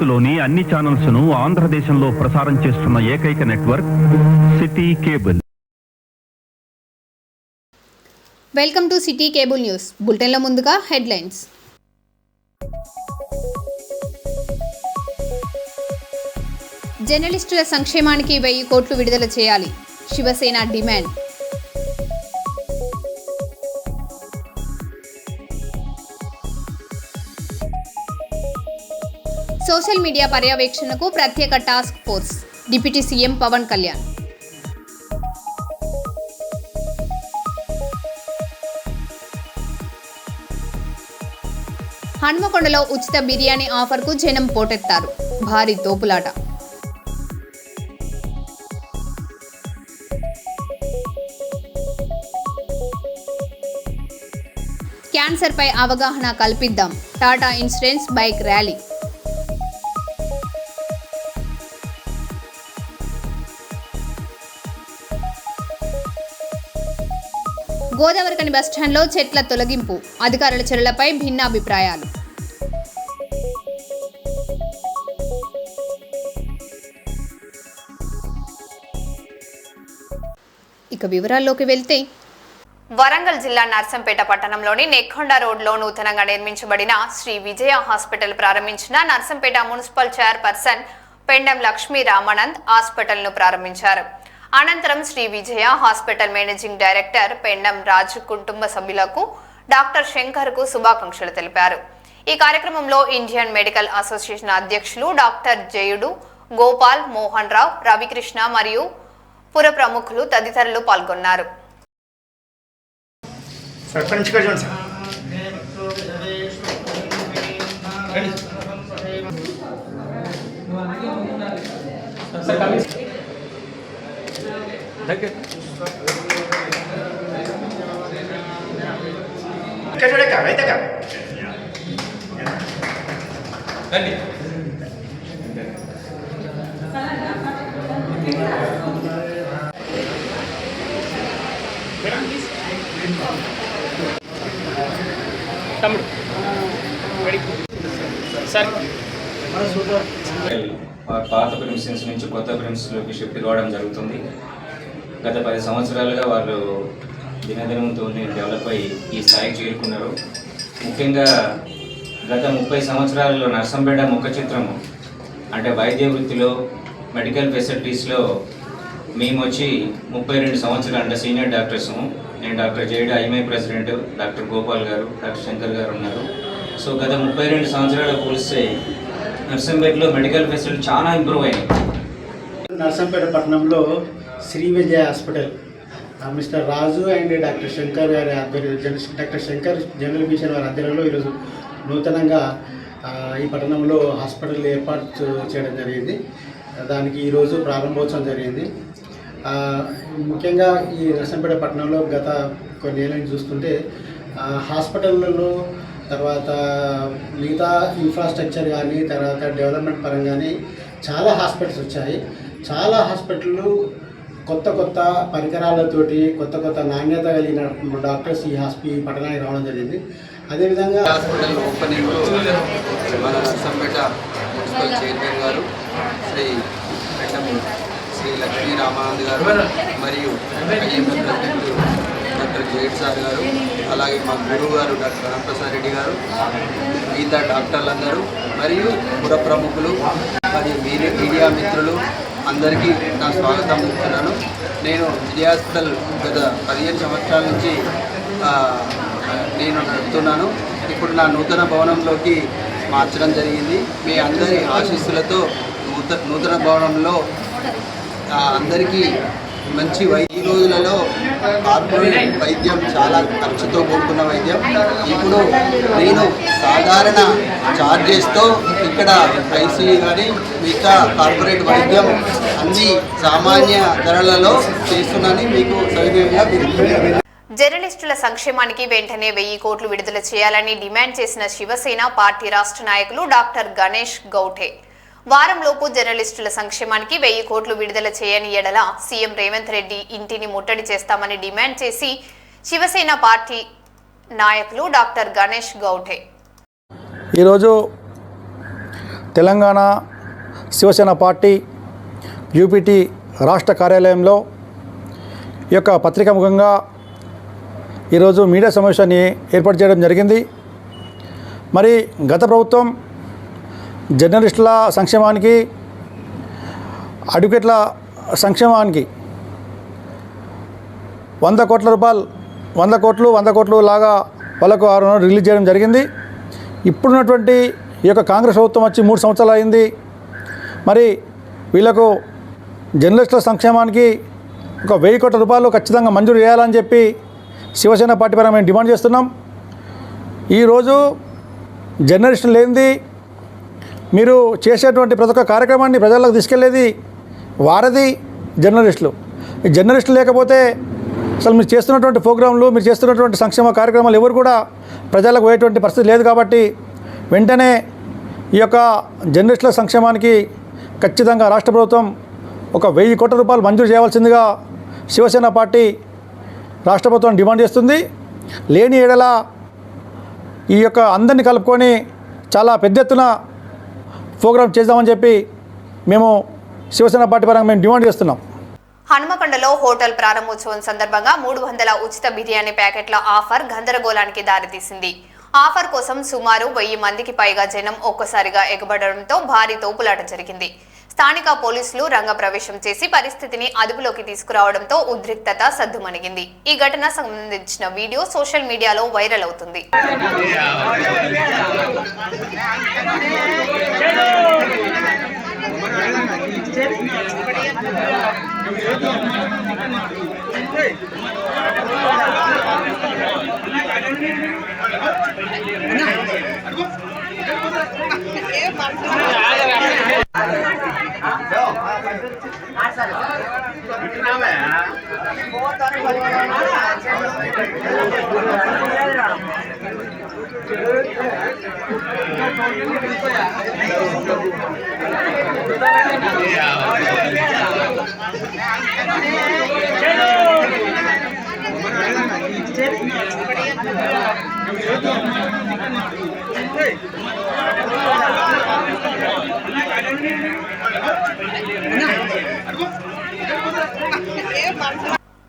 భారత్లోని అన్ని ఛానల్స్ ను ఆంధ్రదేశంలో ప్రసారం చేస్తున్న ఏకైక network city cable. Welcome to city cable news. బులెటిన్లో ముందుగా హెడ్లైన్స్. జర్నలిస్టుల సంక్షేమానికి 1000 కోట్లు విడుదల చేయాలి, శివసేన డిమాండ్. సోషల్ మీడియా పర్యవేక్షణకు ప్రత్యేక task force, deputy CM Pawan Kalyan. హన్మకొండలో ఉచిత బిర్యానీ ఆఫర్కు జనం పోటెత్తారు, భారీ తోపులాట. క్యాన్సర్పై అవగాహన కల్పిద్దాం, టాటా ఇన్సూరెన్స్ బైక్ ర్యాలీ. గోదావరికని బస్టాండ్లో చెట్ల తొలగింపు, అధికారుల చర్యలపై భిన్నాభిప్రాయాలు. ఇక వివరాల్లోకి వెళ్తే, వరంగల్ జిల్లా నర్సంపేట పట్టణంలోని నెక్కొండ రోడ్లో నూతనంగా నిర్మించబడిన శ్రీ విజయ హాస్పిటల్ ప్రారంభించిన నర్సంపేట మున్సిపల్ చైర్పర్సన్ పెండం లక్ష్మీ రామానంద్ హాస్పిటల్ను ప్రారంభించారు. అనంతరం Shri Vijaya hospital managing director Pendem రాజు కుటుంబ సభ్యులకు డాక్టర్ శంకర్కు శుభాకాంక్షలు తెలిపారు. ఈ కార్యక్రమంలో ఇండియన్ మెడికల్ అసోసియేషన్ అధ్యక్షులు డాక్టర్ జయుడు, గోపాల్, మోహన్ రావు, రవికృష్ణ మరియు పుర ప్రముఖులు తదితరులు పాల్గొన్నారు. పాత ప్రిన్సెన్స్ నుంచి కొత్త ప్రిన్సెస్లోకి షిఫ్ట్ కావడం జరుగుతుంది. గత 10 సంవత్సరాలుగా వాళ్ళు దినదినంతో డెవలప్ అయ్యి ఈ స్థాయికి చేరుకున్నారు. ముఖ్యంగా గత 30 సంవత్సరాలలో నర్సంపేట ముఖ చిత్రము అంటే వైద్య వృత్తిలో, మెడికల్ ఫెసిలిటీస్లో మేము వచ్చి 32 సంవత్సరాలు అంటే సీనియర్ డాక్టర్స్. నేను doctor JD, IMI president, doctor Gopal గారు, డాక్టర్ శంకర్ గారు ఉన్నారు. సో గత 32 సంవత్సరాలు పోలిస్తే నర్సంపేటలో మెడికల్ ఫెసిలిటీ చాలా ఇంప్రూవ్ అయినాయి. నర్సంపేట పట్టణంలో Shri Vijaya hospital mister Raju and doctor Shankar గారి ఆధ్వర్యంలో, డాక్టర్ శంకర్ జనరల్ మిషన్ వారి ఆధ్వర్యంలో ఈరోజు నూతనంగా ఈ పట్టణంలో హాస్పిటల్ ఏర్పాటు చేయడం జరిగింది. దానికి ఈరోజు ప్రారంభోత్సవం జరిగింది. ముఖ్యంగా ఈ నర్సంపేట పట్టణంలో గత కొన్ని ఏళ్ళ నుంచి చూస్తుంటే హాస్పిటల్లో తర్వాత మిగతా ఇన్ఫ్రాస్ట్రక్చర్ కానీ తర్వాత డెవలప్మెంట్ పరంగానే చాలా హాస్పిటల్స్ వచ్చాయి. చాలా హాస్పిటళ్ళు కొత్త కొత్త పరికరాలతోటి కొత్త కొత్త నాణ్యత కలిగిన డాక్టర్స్ ఈ పట్టణానికి రావడం జరిగింది. అదేవిధంగా హాస్పిటల్ ఓపెనింగ్ మన నర్సంపేట మున్సిపల్ చైర్మన్ గారు శ్రీ లక్ష్మీ రామానంద్ గారు మరియు డాక్టర్ జేడ్ సార్ గారు, అలాగే మా గురువు గారు డాక్టర్ రామప్రసాద్ రెడ్డి గారు, మిగతా డాక్టర్లందరూ మరియు పుర ప్రముఖులు మరియు మీడియా మిత్రులు అందరికీ నా స్వాగతం చెప్తున్నాను. నేను విజయ హాస్పిటల్ గత 15 సంవత్సరాల నుంచి నేను నడుపుతున్నాను. ఇప్పుడు నా నూతన భవనంలోకి మార్చడం జరిగింది. మీ అందరి ఆశీస్సులతో నూతన భవనంలో అందరికీ మంచి ఈ రోజులలో కార్పొరేట్ వైద్యం చాలా ఖర్చుతో కూడుకున్న వైద్యం. ఇప్పుడు నేను సాధారణ ఛార్జెస్తో ఇక్కడ ఐసీయూ కానీ మిగతా కార్పొరేట్ వైద్యం అన్ని సామాన్య ధరలలో చేస్తున్నానని మీకు సవినయంగా. జర్నలిస్టుల సంక్షేమానికి వెంటనే 1000 కోట్లు విడుదల చేయాలని డిమాండ్ చేసిన శివసేన పార్టీ రాష్ట్ర నాయకులు డాక్టర్ గణేష్ గౌటే వారంలోపు జర్నలిస్టుల సంక్షేమానికి 1000 కోట్లు విడుదల చేయని ఎడల సీఎం రేవంత్ రెడ్డి ఇంటిని ముట్టడి చేస్తామని డిమాండ్ చేసి శివసేన పార్టీ నాయకులు డాక్టర్ గణేష్ గౌటే ఈరోజు తెలంగాణ శివసేన పార్టీ యూపీటీ రాష్ట్ర కార్యాలయంలో ఈ యొక్క పత్రికాముఖంగా ఈరోజు మీడియా సమావేశాన్ని ఏర్పాటు చేయడం జరిగింది. మరి గత ప్రభుత్వం జర్నలిస్టుల సంక్షేమానికి, అడ్వకేట్ల సంక్షేమానికి 100 కోట్ల రూపాయలు 100 కోట్లు లాగా వాళ్ళకు 6 నెలలు రిలీజ్ చేయడం జరిగింది. ఇప్పుడున్నటువంటి ఈ యొక్క కాంగ్రెస్ ప్రభుత్వం వచ్చి 3 సంవత్సరాలు అయింది. మరి వీళ్ళకు జర్నలిస్టుల సంక్షేమానికి ఒక 1000 కోట్ల రూపాయలు ఖచ్చితంగా మంజూరు చేయాలని చెప్పి శివసేన పార్టీ పరంగా మేము డిమాండ్ చేస్తున్నాం. ఈరోజు జర్నలిస్టులు లేనిది మీరు చేసేటువంటి ప్రతి ఒక్క కార్యక్రమాన్ని ప్రజలకు తీసుకెళ్లేది వారది జర్నలిస్టులు. ఈ జర్నలిస్టులు లేకపోతే అసలు మీరు చేస్తున్నటువంటి ప్రోగ్రాంలు, మీరు చేస్తున్నటువంటి సంక్షేమ కార్యక్రమాలు ఎవరు కూడా ప్రజలకు పోయేటువంటి పరిస్థితి లేదు. కాబట్టి వెంటనే ఈ యొక్క జర్నలిస్టుల సంక్షేమానికి ఖచ్చితంగా రాష్ట్ర ప్రభుత్వం ఒక 1000 కోట్ల రూపాయలు మంజూరు చేయవలసిందిగా శివసేన పార్టీ రాష్ట్ర ప్రభుత్వం డిమాండ్ చేస్తుంది. లేని ఏడల ఈ యొక్క అందరినీ కలుపుకొని చాలా పెద్ద ఎత్తున ప్రోగ్రాం చేద్దామని చెప్పి మేము శివసేన పార్టీ పరంగా మేము డిమాండ్ చేస్తున్నాం. హనుమకొండలో హోటల్ ప్రారంభోత్సవం సందర్భంగా 300 ఉచిత బిర్యానీ ప్యాకెట్ల ఆఫర్ గందరగోళానికి దారితీసింది. ఆఫర్ కోసం సుమారు 1000 మందికి పైగా జనం ఒక్కసారిగా ఎగబడడంతో భారీ తోపులాట జరిగింది. స్థానిక పోలీసులు రంగప్రవేశం చేసి పరిస్థితిని అదుపులోకి తీసుకురావడంతో ఉద్రిక్తత సద్దుమణిగింది. ఈ ఘటన సంబంధించిన వీడియో సోషల్ మీడియాలో వైరల్ అవుతుంది.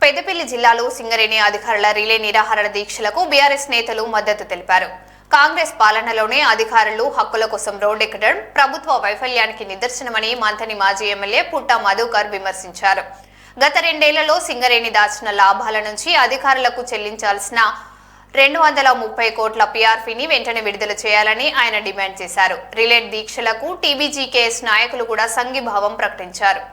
పెద్దపల్లి జిల్లాలో సింగరేణి అధికారుల రిలే నిరాహార దీక్షలకు బీఆర్ఎస్ నేతలు మద్దతు తెలిపారు. కాంగ్రెస్ పాలనలోనే అధికారులు హక్కుల కోసం రోడ్డెక్కడం ప్రభుత్వ వైఫల్యానికి నిదర్శనమని మంథని మాజీ ఎమ్మెల్యే పుట్ట మధుకర్ విమర్శించారు. గత 2 ఏళ్లలో సింగరేణి దాచిన లాభాల నుంచి అధికారులకు చెల్లించాల్సిన 230 కోట్ల పీఆర్పీని వెంటనే విడుదల చేయాలని ఆయన డిమాండ్ చేశారు. రిలే దీక్షలకు టీబీజీకేఎస్ నాయకులు కూడా సంఘీభావం ప్రకటించారు.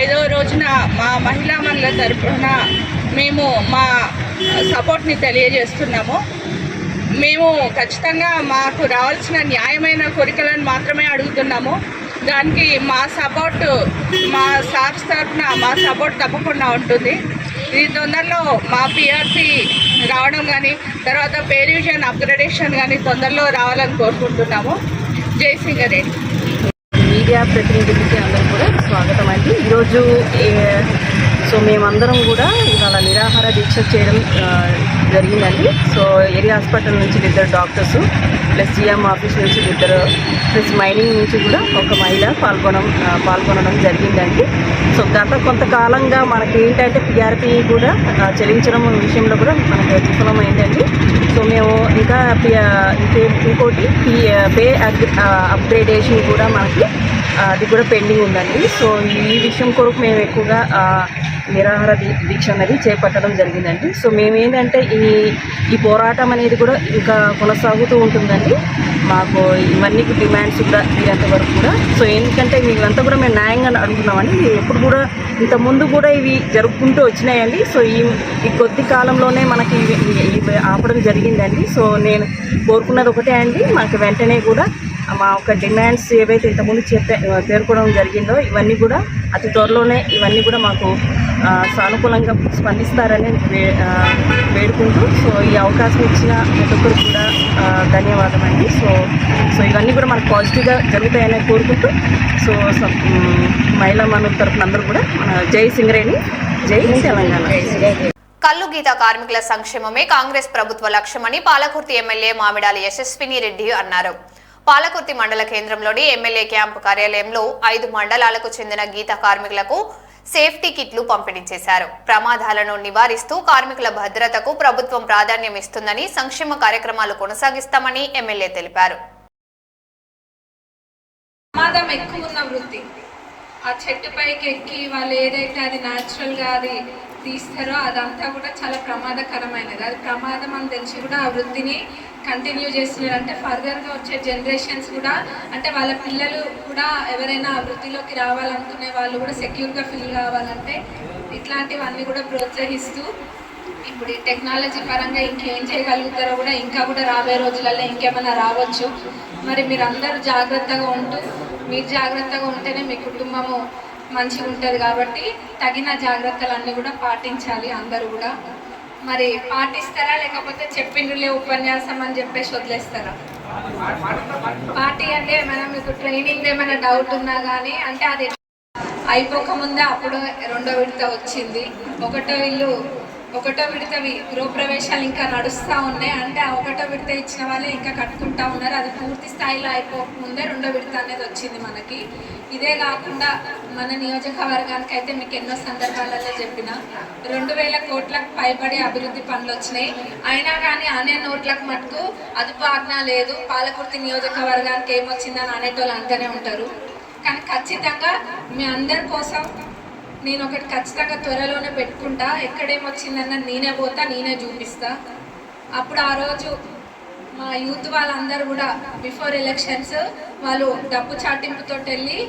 ఐదవ రోజున మా మహిళా మండల తరఫున మేము మా సపోర్ట్ని తెలియజేస్తున్నాము. మేము ఖచ్చితంగా మాకు రావాల్సిన న్యాయమైన కోరికలను మాత్రమే అడుగుతున్నాము. దానికి మా సపోర్ట్, మా స్టాఫ్ తరఫున మా సపోర్ట్ తప్పకుండా ఉంటుంది. ఈ తొందరలో మా పీఆర్పీ రావడం కానీ, తర్వాత పే రివిజన్ అప్గ్రేడేషన్ కానీ తొందరలో రావాలని కోరుకుంటున్నాము. జై సింగరేణి. మీడియా ప్రతినిధులకి అందరూ కూడా స్వాగతం అండి. ఈరోజు మేమందరం కూడా ఇవాళ నిరాహార దీక్ష చేయడం జరిగిందండి. ఏరియా హాస్పిటల్ నుంచి 2 డాక్టర్స్ ప్లస్ జిఎం ఆఫీస్ నుంచి 2 ప్లస్ మైనింగ్ నుంచి కూడా ఒక మహిళ పాల్గొనడం జరిగిందండి. గత కొంతకాలంగా మనకి ఏంటంటే పీఆర్పీ కూడా చెల్లించడం విషయంలో కూడా మనకు విఫలమైందండి. మేము ఇంకా ఇంకోటి పే అప్గ్రేడేషన్ కూడా మనకి అది కూడా పెండింగ్ ఉందండి. ఈ విషయం కొరకు మేము ఎక్కువగా నిరాహార దీక్ష అనేది చేపట్టడం జరిగిందండి. సో మేము ఏంటంటే ఈ పోరాటం అనేది కూడా ఇంకా కొనసాగుతూ ఉంటుందండి. మాకు ఇవన్నీ డిమాండ్స్ కూడా తీరేంత వరకు కూడా. సో ఎందుకంటే ఇవంతా కూడా మేము న్యాయంగా అడుగుతున్నామండి. ఎప్పుడు కూడా ఇంతకుముందు కూడా ఇవి జరుపుకుంటూ వచ్చినాయండి. సో ఈ కొద్ది కాలంలోనే మనకి ఇవి ఆపడం జరిగిందండి. సో నేను కోరుకున్నది ఒకటే అండి, మాకు వెంటనే కూడా మా యొక్క డిమాండ్స్ ఏవైతే ఇంతకుముందు పేర్కొనడం జరిగిందో ఇవన్నీ కూడా అతి త్వరలోనే ఇవన్నీ కూడా మాకు సానుకూలంగా స్పందిస్తారని వేడుకుంటూ, సో ఈ అవకాశం ఇచ్చిన ప్రతి ఒక్కరు కూడా ధన్యవాదం అండి. సో ఇవన్నీ కూడా మనకు పాజిటివ్గా జరుగుతాయని కోరుకుంటూ, సో మహిళా మనుల తరఫున అందరూ కూడా జై సింగరేణి, జై తెలంగాణ. కల్లు గీత కార్మికుల సంక్షేమమే కాంగ్రెస్ ప్రభుత్వ లక్ష్యమని పాలకుర్తి ఎమ్మెల్యే మామిడాలి యశస్విని రెడ్డి అన్నారు. పాలకుర్తి మండల కేంద్రంలోని ఎమ్మెల్యే క్యాంపు కార్యాలయంలో 5 మండలాలకు చెందిన గీత కార్మికులకు సేఫ్టీ కిట్లు పంపిణీ చేశారు. ప్రమాదాలను నివారిస్తూ కార్మికుల భద్రతకు ప్రభుత్వం ప్రాధాన్యం ఇస్తుందని, సంక్షేమ కార్యక్రమాలు కొనసాగిస్తామని ఎమ్మెల్యే తెలిపారు. ప్రమాదం ఎక్కువ ఉన్న వృత్తి, ఆ చెట్టు పైకి ఎక్కి వాళ్ళు ఏదైతే అది న్యాచురల్గా అది తీస్తారో అదంతా కూడా చాలా ప్రమాదకరమైనది. అది ప్రమాదం అని తెలిసి కూడా ఆ వృత్తిని కంటిన్యూ చేస్తున్నారు. అంటే ఫర్దర్గా వచ్చే జనరేషన్స్ కూడా, అంటే వాళ్ళ పిల్లలు కూడా ఎవరైనా ఆ వృత్తిలోకి రావాలనుకునే వాళ్ళు కూడా సెక్యూర్గా ఫీల్ కావాలంటే ఇట్లాంటివన్నీ కూడా ప్రోత్సహిస్తూ, ఇప్పుడు ఈ టెక్నాలజీ పరంగా ఇంకేం చేయగలుగుతారో కూడా ఇంకా కూడా రాబోయే రోజులలో ఇంకేమైనా రావచ్చు. మరి మీరు అందరూ జాగ్రత్తగా ఉంటూ, మీరు జాగ్రత్తగా ఉంటేనే మీ కుటుంబము మంచిగా ఉంటుంది. కాబట్టి తగిన జాగ్రత్తలన్నీ కూడా పాటించాలి అందరూ కూడా. మరి పాటిస్తారా లేకపోతే చెప్పిండ్రులే ఉపన్యాసం అని చెప్పేసి వదిలేస్తారా? పార్టీ అంటే ఏమైనా మీకు ట్రైనింగ్ ఏమైనా డౌట్ ఉన్నా కానీ, అంటే అది అయిపోకముందే అప్పుడు 2వ విడత వచ్చింది. ఒకటో విడతవి గృహప్రవేశాలు ఇంకా నడుస్తూ ఉన్నాయి. అంటే ఆ 1వ విడత ఇచ్చిన వాళ్ళే ఇంకా కట్టుకుంటా ఉన్నారు. అది పూర్తి స్థాయిలో అయిపోకముందే 2వ విడత అనేది వచ్చింది మనకి. ఇదే కాకుండా మన నియోజకవర్గానికి అయితే మీకు ఎన్నో సందర్భాలలో చెప్పిన 2000 కోట్లకు పైబడి అభివృద్ధి పనులు వచ్చినాయి. అయినా కానీ అనే నోట్లకు మటుకు అదుపు ఆజ్ఞ లేదు. పాలకుర్తి నియోజకవర్గానికి ఏమొచ్చిందని అనేటోళ్ళు అంటూనే ఉంటారు. కానీ ఖచ్చితంగా మీ అందరి కోసం నేను ఒకటి ఖచ్చితంగా త్వరలోనే పెట్టుకుంటా. ఎక్కడేమొచ్చిందన్న నేనే పోతా, నేనే చూపిస్తా. అప్పుడు ఆ రోజు మా యూత్ వాళ్ళందరూ కూడా బిఫోర్ ఎలక్షన్స్ వాళ్ళు డబ్బు చాటింపుతో వెళ్ళి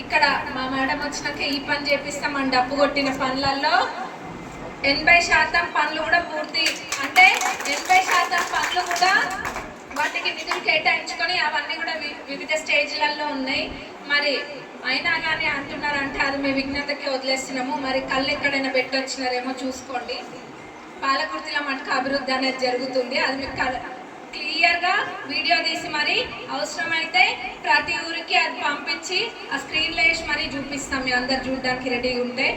ఇక్కడ మా మేడం వచ్చినాక ఈ పని చేపిస్తాం డబ్బు కొట్టిన పనులలో 80% పనులు కూడా పూర్తి, అంటే 80% పనులు కూడా వాటికి నిధులు కేటాయించుకొని అవన్నీ కూడా వివిధ స్టేజ్లలో ఉన్నాయి. మరి అయినా కానీ అంటున్నారంటే అది మీ విజ్ఞతకి వదిలేస్తున్నాము. మరి కళ్ళు ఎక్కడైనా పెట్టొచ్చినారేమో చూసుకోండి. పాలకుర్తిలో మటుకు అభివృద్ధి అనేది జరుగుతుంది. అది మీకు క్లియర్గా వీడియో తీసి మరి అవసరమైతే ప్రతి ఊరికి అది పంపించి ఆ స్క్రీన్లో వేసి మరీ చూపిస్తాం. మీ అందరు చూడడానికి రెడీగా ఉంటే.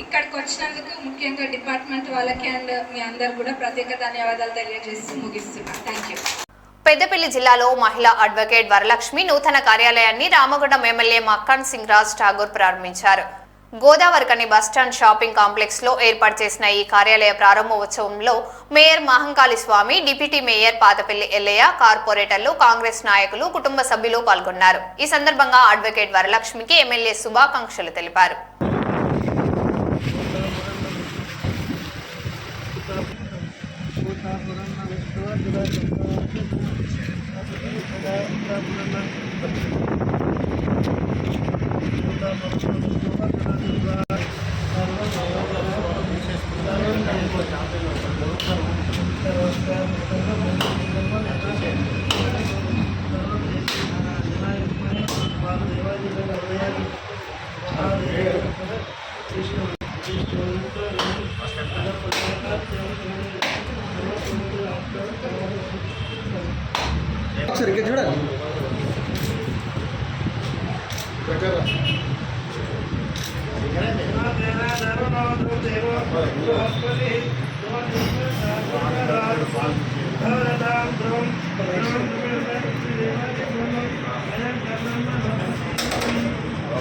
ఇక్కడికి వచ్చినందుకు ముఖ్యంగా డిపార్ట్మెంట్ వాళ్ళకి అండ్ మీ అందరు కూడా ప్రత్యేక ధన్యవాదాలు తెలియజేస్తూ ముగిస్తున్నాను. Thank you. పెద్దపల్లి జిల్లాలో మహిళా అడ్వకేట్ వరలక్ష్మి నూతన కార్యాలయాన్ని రామగుండం ఎమ్మెల్యే మక్కన్ సింగ్ రాజ్ ఠాగూర్ ప్రారంభించారు. గోదావరికని బస్టాండ్ షాపింగ్ కాంప్లెక్స్ లో ఏర్పాటు చేసిన ఈ కార్యాలయ ప్రారంభోత్సవంలో మేయర్ మహంకాళి స్వామి, డిప్యూటీ మేయర్ పాతపల్లి ఎల్లయ్య, కార్పొరేటర్లు, కాంగ్రెస్ నాయకులు, కుటుంబ సభ్యులు పాల్గొన్నారు. ఈ సందర్భంగా అడ్వకేట్ వరలక్ష్మికి ఎమ్మెల్యే శుభాకాంక్షలు తెలిపారు.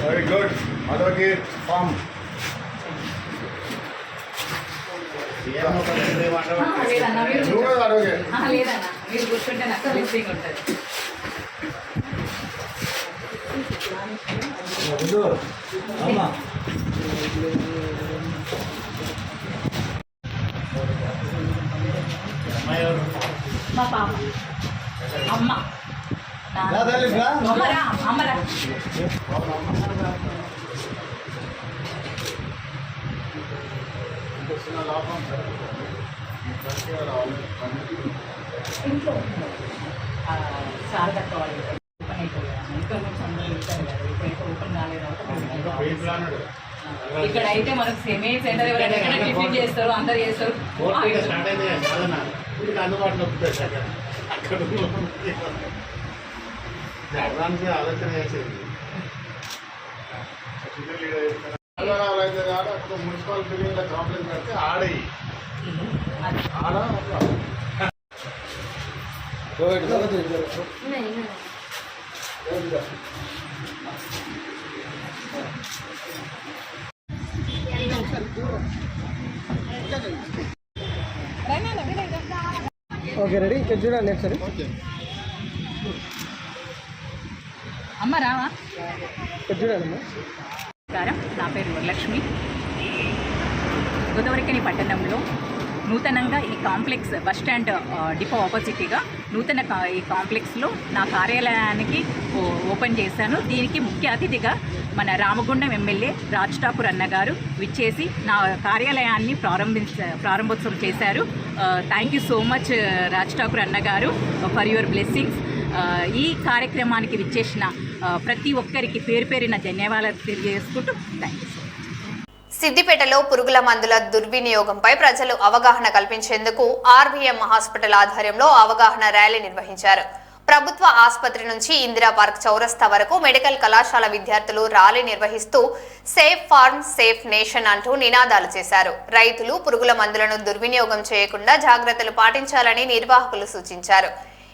Very good. Advocate farm. లేదన్నా మీరు కూర్చుంటే నాకు లిఫ్టింగ్ ఉంటుంది. అమ్మా మా పాప అమ్మ అమ్మరా అమ్మరా ఇంట్లో సార్ కట్టవాలి ఓపెన్ అయిపోయాను ఇంకా అందరూ వెళ్తారు కదా ఇప్పుడైతే ఓపెన్ కాలేదు ఇక్కడ అయితే మనకు సెమీ సెంటర్ ఎవరైనా టిఫిన్ చేస్తారు అందరు చేస్తారు అందుబాటులో అక్కడ ఆలోచన చేసేది మున్సిపల్ బిల్డింగ్ కాంప్లెక్స్ పెడితే ఆడయి ఆడ ఓకే రెడీ ఇక్కడ చూడండి ఒకసారి అమ్మ రావా ఇక్కడ చూడండి నమస్కారం, నా పేరు వరలక్ష్మి. గోదావరికని పట్టణంలో నూతనంగా ఈ కాంప్లెక్స్ బస్ స్టాండ్ డిపో ఆపోజిట్గా ఈ కాంప్లెక్స్లో నా కార్యాలయానికి ఓపెన్ చేశాను. దీనికి ముఖ్య అతిథిగా మన రామగుండం ఎమ్మెల్యే రాజ్ ఠాకూర్ అన్నగారు విచ్చేసి నా కార్యాలయాన్ని ప్రారంభోత్సవం చేశారు. Thank you so much Raj Thakur అన్నగారు ఫర్ యువర్ బ్లెస్సింగ్స్. ఈ కార్యక్రమానికి విచ్చేసిన ప్రతి ఒక్కరికి పేరు పేరిన ధన్యవాదాలు తెలియజేసుకుంటూ థ్యాంక్ యూ. సిద్దిపేటలో పురుగుల మందుల దుర్వినియోగంపై ప్రజలు అవగాహన కల్పించేందుకు ఆర్వీఎం హాస్పిటల్ ఆధ్వర్యంలో అవగాహన ర్యాలీ నిర్వహించారు. ప్రభుత్వ ఆసుపత్రి నుంచి ఇందిరా పార్క్ చౌరస్తా వరకు మెడికల్ కళాశాల విద్యార్థులు ర్యాలీ నిర్వహిస్తూ సేఫ్ ఫార్మ్ సేఫ్ నేషన్ అంటూ నినాదాలు చేశారు. రైతులు పురుగుల మందులను దుర్వినియోగం చేయకుండా జాగ్రత్తలు పాటించాలని నిర్వాహకులు సూచించారు.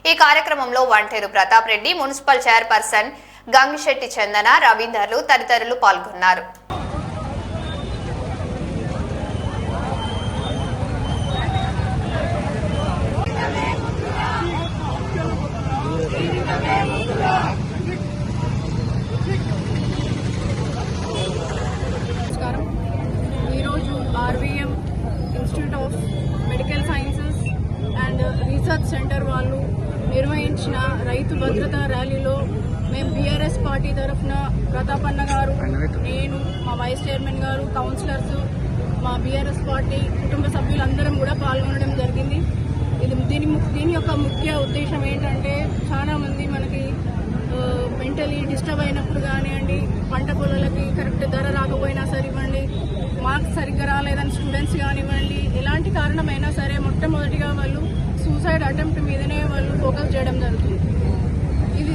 ఈ కార్యక్రమంలో వంటేరు ప్రతాప్ రెడ్డి, మున్సిపల్ చైర్పర్సన్ గంగిశెట్టి చందన, రవీందర్లు తదితరులు పాల్గొన్నారు. నమస్కారం. ఈరోజు RVM institute of medical sciences and research centre వాళ్ళు నిర్వహించిన రైతు భద్రతా ర్యాలీలో మేము బీఆర్ఎస్ పార్టీ తరఫున ప్రతాప్ అన్న గారు, నేను, మా వైస్ చైర్మన్ గారు, కౌన్సిలర్స్, మా బీఆర్ఎస్ పార్టీ కుటుంబ సభ్యులందరం కూడా పాల్గొనడం జరిగింది. దీని యొక్క ముఖ్య ఉద్దేశం ఏంటంటే చాలామంది మనకి మెంటలీ డిస్టర్బ్ అయినప్పుడు కానివ్వండి, పంట పొలాలకి కరెక్ట్ ధర రాకపోయినా సరివ్వండి, మార్క్స్ సరిగ్గా రాలేదని స్టూడెంట్స్ కానివ్వండి, ఎలాంటి కారణమైనా సరే మొట్టమొదటిగా వాళ్ళు సూసైడ్ అటెంప్ట్ మీదనే వాళ్ళు ఫోకస్ చేయడం జరుగుతుంది.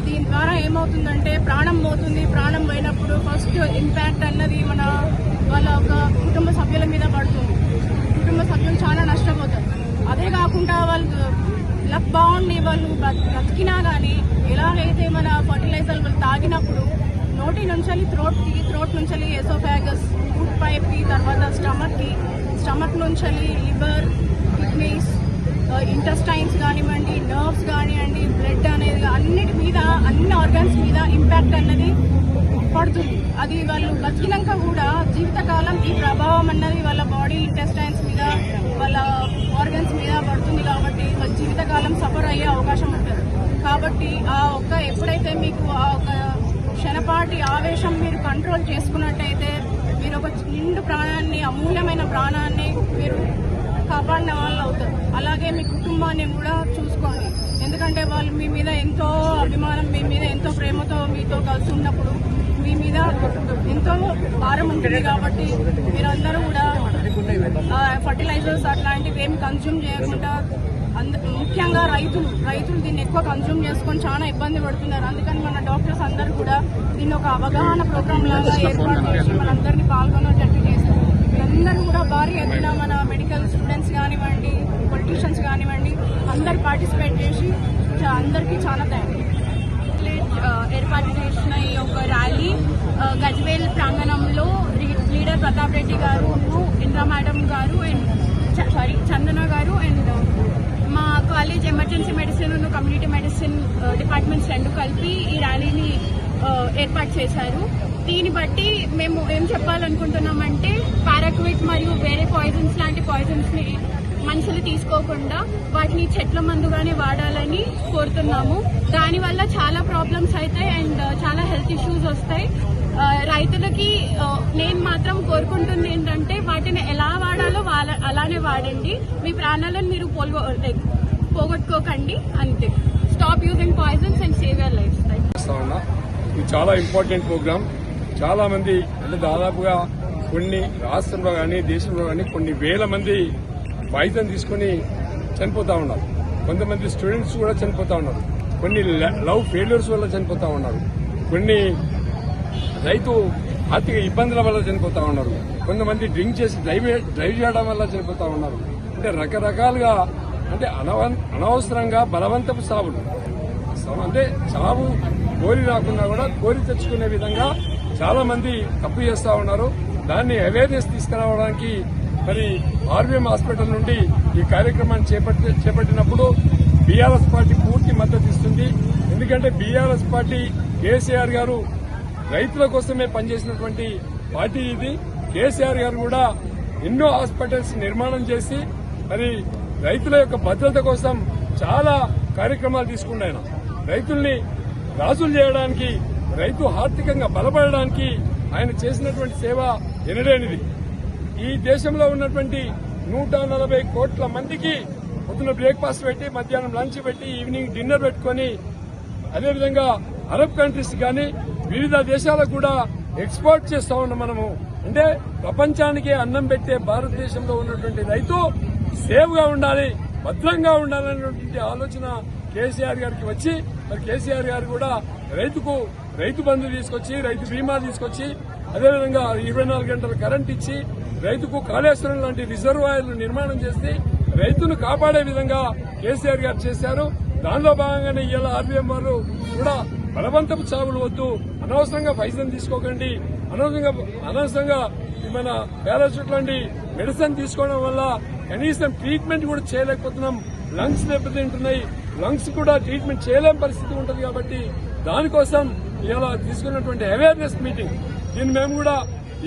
దీని ద్వారా ఏమవుతుందంటే ప్రాణం పోతుంది. ప్రాణం పోయినప్పుడు ఫస్ట్ ఇంపాక్ట్ అన్నది వాళ్ళ ఒక కుటుంబ సభ్యుల మీద పడుతుంది. కుటుంబ సభ్యులు చాలా నష్టపోతారు. అదే కాకుండా వాళ్ళు లక్ బాగుండి వాళ్ళు బ్రతికినా కానీ ఎలాగైతే మన ఫర్టిలైజర్ వాళ్ళు తాగినప్పుడు నోటి నుంచి థ్రోట్ నుంచి ఎసోఫాగస్, ఫుడ్ పైప్కి, తర్వాత స్టమక్ నుంచి లివర్, కిడ్నీస్, ఇంటెస్టైన్స్ కానివ్వండి, నర్వ్స్ కానివ్వండి, బ్లడ్ అనేది అన్నిటి మీద, అన్ని ఆర్గాన్స్ మీద ఇంపాక్ట్ అన్నది పడుతుంది. అది వాళ్ళు బతికినాక కూడా జీవితకాలం ఈ ప్రభావం అన్నది వాళ్ళ బాడీ ఇంటెస్టైన్స్ మీద, వాళ్ళ ఆర్గన్స్ మీద పడుతుంది. కాబట్టి వాళ్ళ జీవితకాలం సఫర్ అయ్యే అవకాశం ఉంటుంది. కాబట్టి ఎప్పుడైతే మీకు ఆ ఒక క్షణపాటి ఆవేశం మీరు కంట్రోల్ చేసుకున్నట్టయితే మీరు ఒక నిండు ప్రాణాన్ని, అమూల్యమైన ప్రాణాన్ని మీరు కాపాడిన వాళ్ళు అవుతారు. అలాగే మీ కుటుంబాన్ని కూడా చూసుకోండి. ఎందుకంటే వాళ్ళు మీ మీద ఎంతో అభిమానం, మీ మీద ఎంతో ప్రేమతో మీతో కలిసి ఉన్నప్పుడు మీ మీద ఎంతో భారం ఉంటుంది. కాబట్టి మీరందరూ కూడా ఫర్టిలైజర్స్ అట్లాంటివి ఏమి కన్జ్యూమ్ చేయకుండా, ముఖ్యంగా రైతులు దీన్ని ఎక్కువ కన్జ్యూమ్ చేసుకొని చాలా ఇబ్బంది పడుతున్నారు. అందుకని మన డాక్టర్స్ అందరూ కూడా దీన్ని ఒక అవగాహన ప్రోగ్రామ్ లాగా ఏర్పాటు చేసి మనందరినీ పాల్గొనేటట్టు చేశారు. అందరూ కూడా భారీ ఎత్తున మన మెడికల్ స్టూడెంట్స్ కానివ్వండి, పొలిటీషియన్స్ కానివ్వండి, అందరు పార్టిసిపేట్ చేసి అందరికీ చాలా థ్యాంక్స్. ఏర్పాటు చేసిన ఈ యొక్క ర్యాలీ గజ్వేల్ ప్రాంగణంలో లీడర్ ప్రతాప్ రెడ్డి గారు, ఇంద్రా మేడం గారు అండ్ చందన గారు అండ్ మా college emergency medicine, community medicine departments రెండు కలిపి ఈ ర్యాలీని ఏర్పాటు చేశారు. దీన్ని బట్టి మేము ఏం చెప్పాలనుకుంటున్నామంటే పారాక్విట్ మరియు వేరే పాయిజన్స్ లాంటి పాయిజన్స్ ని మనుషులు తీసుకోకుండా వాటిని చెట్ల మందుగానే వాడాలని కోరుతున్నాము. దానివల్ల చాలా ప్రాబ్లమ్స్ అవుతాయి అండ్ చాలా హెల్త్ ఇష్యూస్ వస్తాయి. రైతులకి నేను మాత్రం కోరుకుంటుంది ఏంటంటే వాటిని ఎలా వాడాలో అలానే వాడండి. మీ ప్రాణాలను మీరు పోగొట్టుకోకండి. అంతే. Stop using poisons and save your life style. ఇది చాలా ఇంపార్టెంట్ ప్రోగ్రామ్. చాలా మంది అంటే దాదాపుగా కొన్ని రాష్ట్రంలో కానీ దేశంలో కానీ కొన్ని వేల మంది పాయిజన్ తీసుకుని చనిపోతా ఉన్నారు. కొంతమంది స్టూడెంట్స్ కూడా చనిపోతా ఉన్నారు. కొన్ని లవ్ ఫెయిల్యూర్స్ వల్ల చనిపోతా ఉన్నారు. కొన్ని రైతు ఆర్థిక ఇబ్బందుల వల్ల చనిపోతా ఉన్నారు. కొంతమంది డ్రింక్ చేసి డ్రైవ్ చేయడం వల్ల చనిపోతా ఉన్నారు. అంటే రకరకాలుగా అంటే అనవసరంగా బలవంతపు సాగులు అంటే చావు కోరి రాకుండా కూడా కోరి తెచ్చుకునే విధంగా చాలా మంది తప్పు చేస్తా ఉన్నారు. దాన్ని అవేర్నెస్ తీసుకురావడానికి మరి ఆర్వీఎం హాస్పిటల్ నుండి ఈ కార్యక్రమాన్ని చేపట్టినప్పుడు బీఆర్ఎస్ పార్టీ పూర్తి మద్దతు ఇస్తుంది. ఎందుకంటే బీఆర్ఎస్ పార్టీ కేసీఆర్ గారు రైతుల కోసమే పనిచేసినటువంటి పార్టీ ఇది. కేసీఆర్ గారు కూడా ఎన్నో హాస్పిటల్స్ నిర్మాణం చేసి మరి రైతుల యొక్క భద్రత కోసం చాలా కార్యక్రమాలు తీసుకున్నాయన. రైతుల్ని రాజులు చేయడానికి, రైతు ఆర్థికంగా బలపడడానికి ఆయన చేసినటువంటి సేవ ఎనలేనిది. ఈ దేశంలో ఉన్నటువంటి 140 కోట్ల మందికి పొద్దున బ్రేక్ఫాస్ట్ పెట్టి, మధ్యాహ్నం లంచ్ పెట్టి, ఈవినింగ్ డిన్నర్ పెట్టుకుని, అదేవిధంగా అరబ్ కంట్రీస్ కానీ వివిధ దేశాలకు కూడా ఎక్స్పోర్ట్ చేస్తా ఉన్నాం మనము. అంటే ప్రపంచానికి అన్నం పెట్టే భారతదేశంలో ఉన్నటువంటి రైతు సేఫ్ గా ఉండాలి, భద్రంగా ఉండాలనేటువంటి ఆలోచన కేసీఆర్ గారికి వచ్చి మరి కేసీఆర్ గారు కూడా రైతు బంధు తీసుకొచ్చి, రైతు బీమా తీసుకొచ్చి, అదేవిధంగా 24 గంటల కరెంట్ ఇచ్చి, రైతుకు కాళేశ్వరం లాంటి రిజర్వాయర్లు నిర్మాణం చేసి రైతును కాపాడే విధంగా కేసీఆర్ గారు చేశారు. దానిలో భాగంగానే ఇవాళ ఆర్బీఎం వారు కూడా బలవంతపు చావులు వద్దు, అనవసరంగా పైసలు తీసుకోకండి, అనవసరంగా మన పారాషూట్ లాంటి మెడిసిన్ తీసుకోవడం వల్ల కనీసం ట్రీట్మెంట్ కూడా చేయలేకపోతున్నాం. లంగ్స్ దెబ్బతింటున్నాయి, లంగ్స్ కూడా ట్రీట్మెంట్ చేయలేని పరిస్థితి ఉంటుంది. కాబట్టి దానికోసం ఇలా తీసుకున్నటువంటి అవేర్నెస్ మీటింగ్, దీన్ని మేము కూడా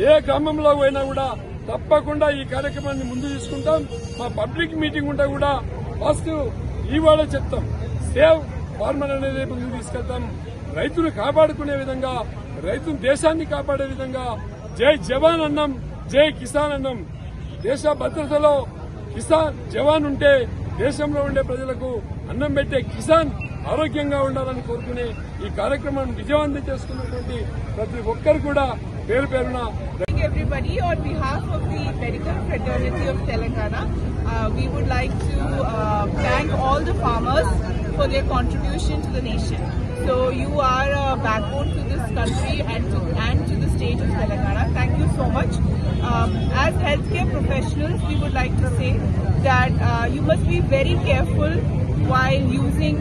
ఏ గ్రామంలో పోయినా కూడా తప్పకుండా ఈ కార్యక్రమాన్ని ముందు తీసుకుంటాం. మా పబ్లిక్ మీటింగ్ ఉంటే కూడా పాజిటివ్ ఇవాళ చెప్తాం. సేవ్ ఫార్మర్ అనేది ముందుకు తీసుకెళ్తాం. రైతును కాపాడుకునే విధంగా, రైతు దేశాన్ని కాపాడే విధంగా జై జవాన్ అన్నం, జై కిసాన్ అన్నం. దేశ భద్రతలో కిసాన్ జవాన్ ఉంటే దేశంలో ఉండే ప్రజలకు అన్నం పెట్టే కిసాన్ ఆరోగ్యంగా ఉండాలని కోరుకునే ఈ కార్యక్రమాన్ని విజయవంతం చేసుకున్నటువంటి ప్రతి ఒక్కరు కూడా పేరు పేరున Everybody, on behalf of the medical fraternity of Telangana, we would like to thank all the farmers for their contribution to the nation. So you are a backbone to this country and to the state of Telangana. Thank you so much. As healthcare professionals, we would like to say that you must be very careful while using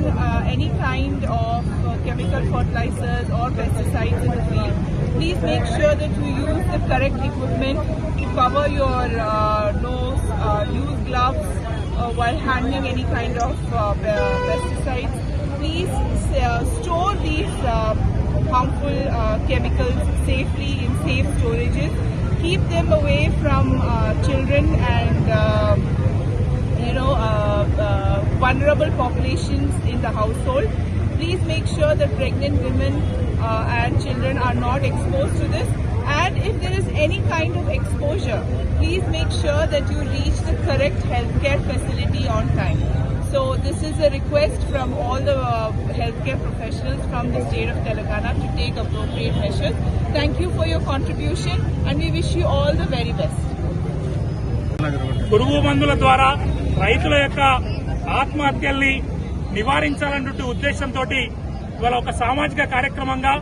any kind of chemical fertilizers or pesticides in the field. Please make sure that you use the correct equipment to cover your nose, use gloves while handling any kind of pesticides. Please store these harmful chemicals safely in safe storages. Keep them away from children and vulnerable populations in the household. Please make sure that pregnant women and children are not exposed to this. And if there is any kind of exposure, please make sure that you reach the correct healthcare facility on time. So this is a request from all the healthcare professionals from the state of Telangana to take appropriate measures. Thank you for your contribution and we wish you all the very best. పురుగు మందుల ద్వారా రైతుల యొక్క ఆత్మహత్యల్ని నివారించాలన్నటువంటి ఉద్దేశంతో ఇవాళ ఒక సామాజిక కార్యక్రమంగా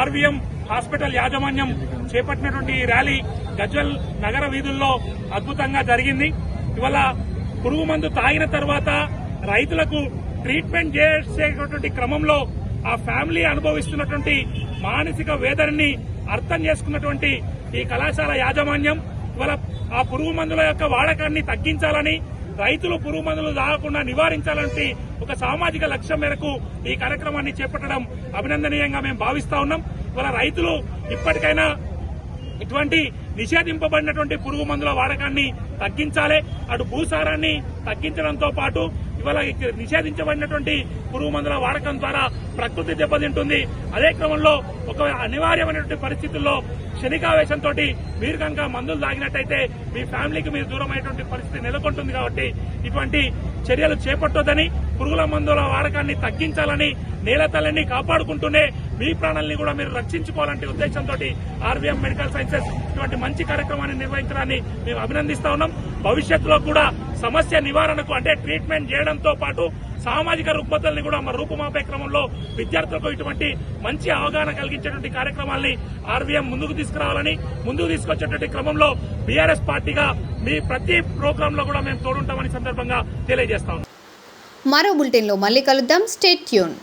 ఆర్వీఎం హాస్పిటల్ యాజమాన్యం చేపట్టినటువంటి ఈ ర్యాలీ గజ్వెల్ నగర వీధుల్లో అద్భుతంగా జరిగింది. ఇవాళ పురుగు మందు తాగిన తర్వాత రైతులకు ట్రీట్మెంట్ చేసేటువంటి క్రమంలో ఆ ఫ్యామిలీ అనుభవిస్తున్నటువంటి మానసిక వేదనని అర్థం చేసుకున్నటువంటి ఈ కళాశాల యాజమాన్యం ఇవాళ ఆ పురుగు మందుల యొక్క వాడకాన్ని తగ్గించాలని, రైతులు పురుగు మందులు తాగకుండా నివారించాలంటే ఒక సామాజిక లక్ష్యం మేరకు ఈ కార్యక్రమాన్ని చేపట్టడం అభినందనీయంగా మేము భావిస్తా ఉన్నాం. ఇవాళ రైతులు ఇప్పటికైనా ఇటువంటి నిషేధింపబడినటువంటి పురుగు మందుల వాడకాన్ని తగ్గించాలి. అటు భూసారాన్ని తగ్గించడంతో పాటు ఇవాళ నిషేధించబడినటువంటి పురుగు మందుల వాడకం ద్వారా ప్రకృతి దెబ్బతింటుంది. అదే క్రమంలో ఒక అనివార్యమైనటువంటి పరిస్థితుల్లో క్షణికావేశంతో మీరు కనుక మందులు తాగినట్టయితే మీ ఫ్యామిలీకి మీరు దూరం అయ్యేటువంటి పరిస్థితి నెలకొంటుంది. కాబట్టి ఇటువంటి చర్యలు చేపట్టొద్దని, పురుగుల మందుల వాడకాన్ని తగ్గించాలని, నేల తల్లిని కాపాడుకుంటూనే మీ ప్రాణాలని కూడా మీరు రక్షించుకోవాలంటే ఉద్దేశంతో ఆర్వీఎం మెడికల్ సైన్సెస్ ఇటువంటి మంచి కార్యక్రమాన్ని నిర్వహించడాన్ని మేము అభినందిస్తా ఉన్నాం. భవిష్యత్తులో కూడా సమస్య నివారణకు అంటే ట్రీట్మెంట్ చేయడంతో పాటు సామాజిక రుగ్మతల్ని కూడా రూపుమాపే క్రమంలో విద్యార్థులకు ఇటువంటి మంచి అవగాహన కలిగించేటువంటి కార్యక్రమాల్ని ఆర్వీఎం ముందుకు తీసుకురావాలని, ముందుకు తీసుకొచ్చేటువంటి క్రమంలో బీఆర్ఎస్ పార్టీగా మీ ప్రతి ప్రోగ్రామ్ లో కూడా మేము తోడుంటామని సందర్భంగా తెలియజేస్తాం. మరో బులెటిన్లో మళ్ళీ కలుద్దాం. Stay tune.